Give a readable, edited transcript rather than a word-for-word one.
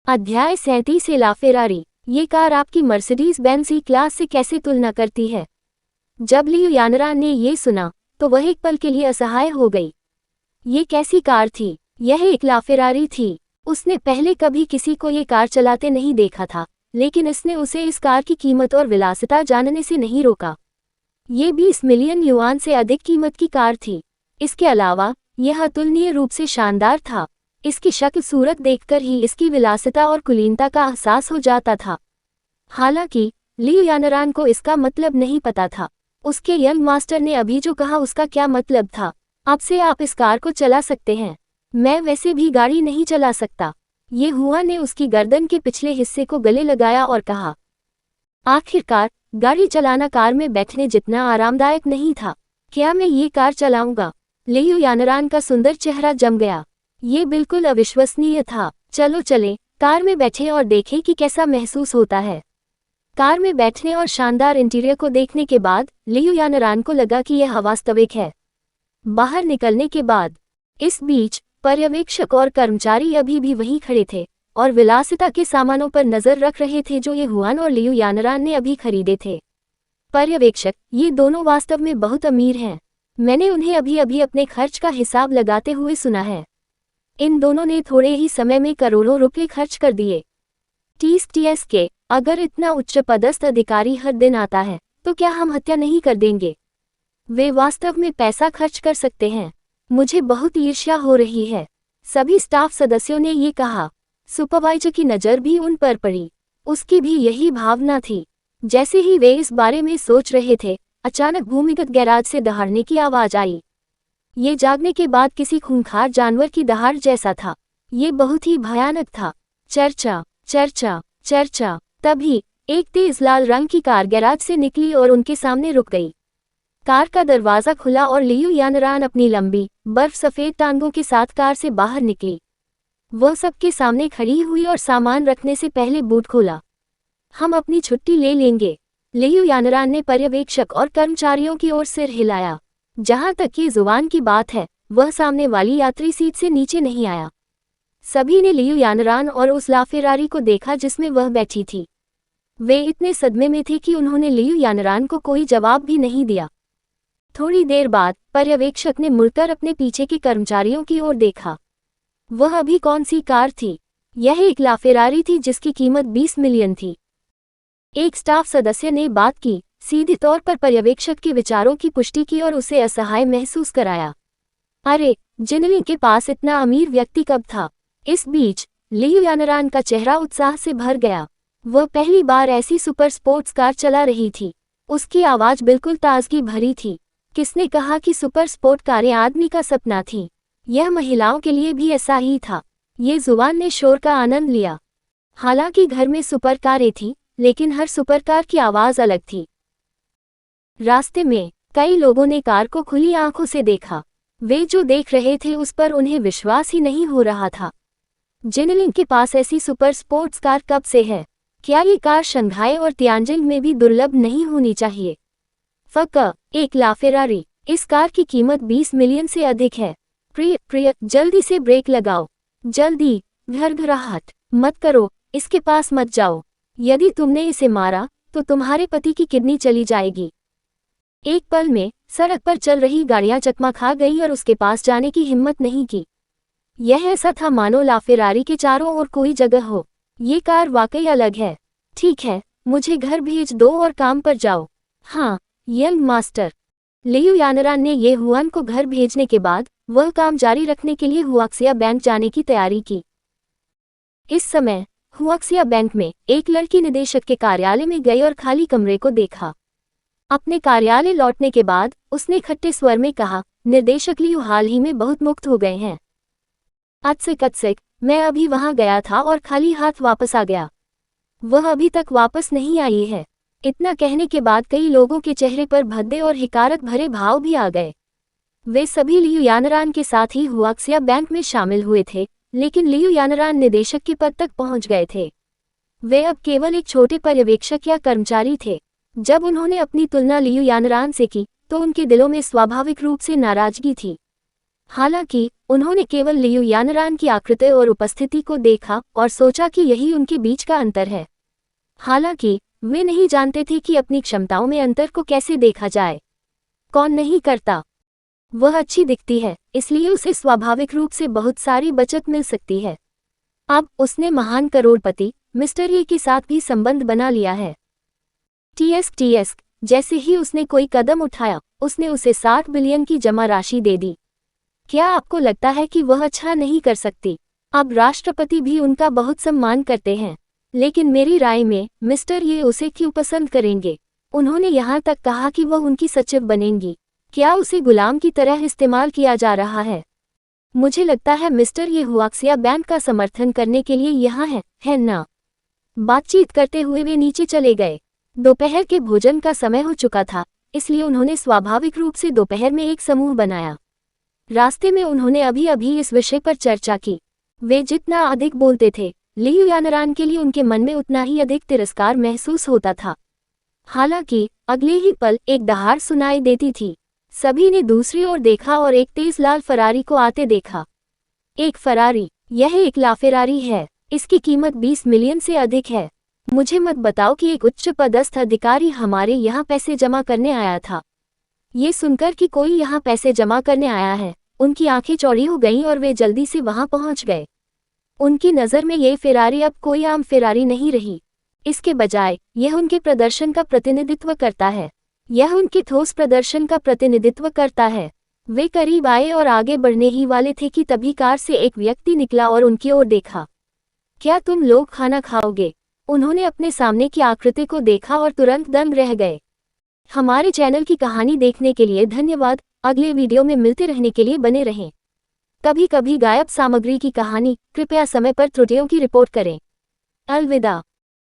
अध्याय 37 लाफेरारी। ये कार आपकी मर्सिडीज बेंज ई क्लास से कैसे तुलना करती है। जब लियु यानरान ने ये सुना तो वह एक पल के लिए असहाय हो गई। ये कैसी कार थी? यह एक लाफेरारी थी। उसने पहले कभी किसी को ये कार चलाते नहीं देखा था, लेकिन इसने उसे इस कार की कीमत और विलासिता जानने से नहीं रोका। ये 20 मिलियन युआन से अधिक कीमत की कार थी। इसके अलावा यह अतुलनीय रूप से शानदार था। इसकी शक्ल सूरत देखकर ही इसकी विलासिता और कुलीनता का एहसास हो जाता था। हालांकि लियु यानरान को इसका मतलब नहीं पता था। उसके यंग मास्टर ने अभी जो कहा उसका क्या मतलब था। अब से आप इस कार को चला सकते हैं। मैं वैसे भी गाड़ी नहीं चला सकता। ये हुआ ने उसकी गर्दन के पिछले हिस्से को गले लगाया और कहा। आखिरकार गाड़ी चलाना कार में बैठने जितना आरामदायक नहीं था। क्या मैं ये कार चलाऊंगा? लियु यानरान का सुंदर चेहरा जम गया। ये बिल्कुल अविश्वसनीय था। चलो चले, कार में बैठे और देखें कि कैसा महसूस होता है। कार में बैठने और शानदार इंटीरियर को देखने के बाद लियु यानरान को लगा कि यह वास्तविक है। बाहर निकलने के बाद इस बीच पर्यवेक्षक और कर्मचारी अभी भी वहीं खड़े थे और विलासिता के सामानों पर नजर रख रहे थे जो ये हुआन और लियु यानरान ने अभी खरीदे थे। पर्यवेक्षक, ये दोनों वास्तव में बहुत अमीर हैं। मैंने उन्हें अभी अभी अपने खर्च का हिसाब लगाते हुए सुना है। इन दोनों ने थोड़े ही समय में करोड़ों रुपए खर्च कर दिए। टीएस के अगर इतना उच्च पदस्थ अधिकारी हर दिन आता है तो क्या हम हत्या नहीं कर देंगे? वे वास्तव में पैसा खर्च कर सकते हैं। मुझे बहुत ईर्ष्या हो रही है, सभी स्टाफ सदस्यों ने ये कहा। सुपरवाइजर की नज़र भी उन पर पड़ी। उसकी भी यही भावना थी। जैसे ही वे इस बारे में सोच रहे थे, अचानक भूमिगत गैराज से दहाड़ने की आवाज आई। ये जागने के बाद किसी खूंखार जानवर की दहाड़ जैसा था। ये बहुत ही भयानक था। चर्चा चर्चा चर्चा। तभी एक तेज लाल रंग की कार गैराज से निकली और उनके सामने रुक गई। कार का दरवाजा खुला और लियु यानरान अपनी लंबी बर्फ सफेद टांगों के साथ कार से बाहर निकली। वह सबके सामने खड़ी हुई और सामान रखने से पहले बूट खोला। हम अपनी छुट्टी ले लेंगे। लियु यानरान ने पर्यवेक्षक और कर्मचारियों की ओर सिर हिलाया। जहां तक ये जुबान की बात है, वह सामने वाली यात्री सीट से नीचे नहीं आया। सभी ने लियु यानरान और उस लाफेरारी को देखा जिसमें वह बैठी थी। वे इतने सदमे में थे कि उन्होंने लियु यानरान को कोई जवाब भी नहीं दिया। थोड़ी देर बाद पर्यवेक्षक ने मुड़कर अपने पीछे के कर्मचारियों की ओर देखा। वह अभी कौन सी कार थी? यह एक लाफेरारी थी जिसकी कीमत 20 मिलियन थी। एक स्टाफ सदस्य ने बात की, सीधे तौर पर पर्यवेक्षक के विचारों की पुष्टि की और उसे असहाय महसूस कराया। अरे, जिनली के पास इतना अमीर व्यक्ति कब था? इस बीच लियु यानरान का चेहरा उत्साह से भर गया। वह पहली बार ऐसी सुपर स्पोर्ट्स कार चला रही थी। उसकी आवाज बिल्कुल ताजगी भरी थी। किसने कहा कि सुपर स्पोर्ट कारें आदमी का सपना थीं? यह महिलाओं के लिए भी ऐसा ही था। ये जुबान ने शोर का आनंद लिया। हालांकि घर में सुपर कारें थीं, लेकिन हर सुपर कार की आवाज अलग थी। रास्ते में कई लोगों ने कार को खुली आंखों से देखा। वे जो देख रहे थे उस पर उन्हें विश्वास ही नहीं हो रहा था। जिनलिंग के पास ऐसी सुपर स्पोर्ट्स कार कब से है? क्या ये कार शंघाई और तियानजिंग में भी दुर्लभ नहीं होनी चाहिए? एक लाफेरारी। इस कार की कीमत 20 मिलियन से अधिक है। प्रिय, जल्दी से ब्रेक लगाओ। जल्दी, घरघराहट मत करो, इसके पास मत जाओ। यदि तुमने इसे मारा तो तुम्हारे पति की किडनी चली जाएगी। एक पल में सड़क पर चल रही गाड़ियां चकमा खा गई और उसके पास जाने की हिम्मत नहीं की। यह ऐसा था मानो लाफेरारी के चारों ओर कोई जगह हो। ये कार वाकई अलग है। ठीक है, मुझे घर भेज दो और काम पर जाओ। हाँ, यंग मास्टर। लियु यानरान ने ये हुआन को घर भेजने के बाद वह काम जारी रखने के लिए हुआक्सिया बैंक जाने की तैयारी की। इस समय हुआक्सिया बैंक में एक लड़की निदेशक के कार्यालय में गई और खाली कमरे को देखा। अपने कार्यालय लौटने के बाद उसने खट्टे स्वर में कहा, निर्देशक लियु हाल ही में बहुत मुक्त हो गए हैं। अत्सिक, मैं अभी वहां गया था और खाली हाथ वापस आ गया। वह अभी तक वापस नहीं आई है। इतना कहने के बाद कई लोगों के चेहरे पर भद्दे और हिकारत भरे भाव भी आ गए। वे सभी लियु यानरान के साथ ही हुआक्सिया बैंक में शामिल हुए थे, लेकिन लियु यानरान निदेशक के पद तक पहुंच गए थे। वे अब केवल एक छोटे पर्यवेक्षक या कर्मचारी थे। जब उन्होंने अपनी तुलना लियु यानरान से की तो उनके दिलों में स्वाभाविक रूप से नाराजगी थी। हालांकि उन्होंने केवल लियू यानरान की आकृति और उपस्थिति को देखा और सोचा कि यही उनके बीच का अंतर है। हालांकि वे नहीं जानते थे कि अपनी क्षमताओं में अंतर को कैसे देखा जाए। कौन नहीं करता? वह अच्छी दिखती है, इसलिए उसे स्वाभाविक रूप से बहुत सारी बचत मिल सकती है। अब उसने महान करोड़पति मिस्टर ये के साथ भी संबंध बना लिया है। टीएस जैसे ही उसने कोई कदम उठाया, उसने उसे 60 बिलियन की जमा राशि दे दी। क्या आपको लगता है कि वह अच्छा नहीं कर सकती? अब राष्ट्रपति भी उनका बहुत सम्मान करते हैं, लेकिन मेरी राय में मिस्टर ये उसे क्यों पसंद करेंगे? उन्होंने यहाँ तक कहा कि वह उनकी सचिव बनेंगी। क्या उसे गुलाम की तरह इस्तेमाल किया जा रहा है? मुझे लगता है मिस्टर ये हुआक्सिया बैंक का समर्थन करने के लिए यहाँ है ना? बातचीत करते हुए वे नीचे चले गए। दोपहर के भोजन का समय हो चुका था, इसलिए उन्होंने स्वाभाविक रूप से दोपहर में एक समूह बनाया। रास्ते में उन्होंने अभी इस विषय पर चर्चा की। वे जितना अधिक बोलते थे, लियू यानरान के लिए उनके मन में उतना ही अधिक तिरस्कार महसूस होता था। हालांकि अगले ही पल एक दहाड़ सुनाई देती थी। सभी ने दूसरी ओर देखा और एक तेज लाल फरारी को आते देखा। एक फरारी? यह एक लाफेरारी है। इसकी कीमत 20 मिलियन से अधिक है। मुझे मत बताओ कि एक उच्च पदस्थ अधिकारी हमारे यहाँ पैसे जमा करने आया था। ये सुनकर कि कोई यहाँ पैसे जमा करने आया है, उनकी आंखें चौड़ी हो गईं और वे जल्दी से वहां पहुंच गए। उनकी नज़र में ये फेरारी अब कोई आम फेरारी नहीं रही। इसके बजाय यह उनके प्रदर्शन का प्रतिनिधित्व करता है। यह उनके ठोस प्रदर्शन का प्रतिनिधित्व करता है। वे करीब आए और आगे बढ़ने ही वाले थे कि तभी कार से एक व्यक्ति निकला और उनकी ओर देखा। क्या तुम लोग खाना खाओगे? उन्होंने अपने सामने की आकृति को देखा और तुरंत दंग रह गए। हमारे चैनल की कहानी देखने के लिए धन्यवाद। अगले वीडियो में मिलते रहने के लिए बने रहें। कभी कभी गायब सामग्री की कहानी, कृपया समय पर त्रुटियों की रिपोर्ट करें। अलविदा।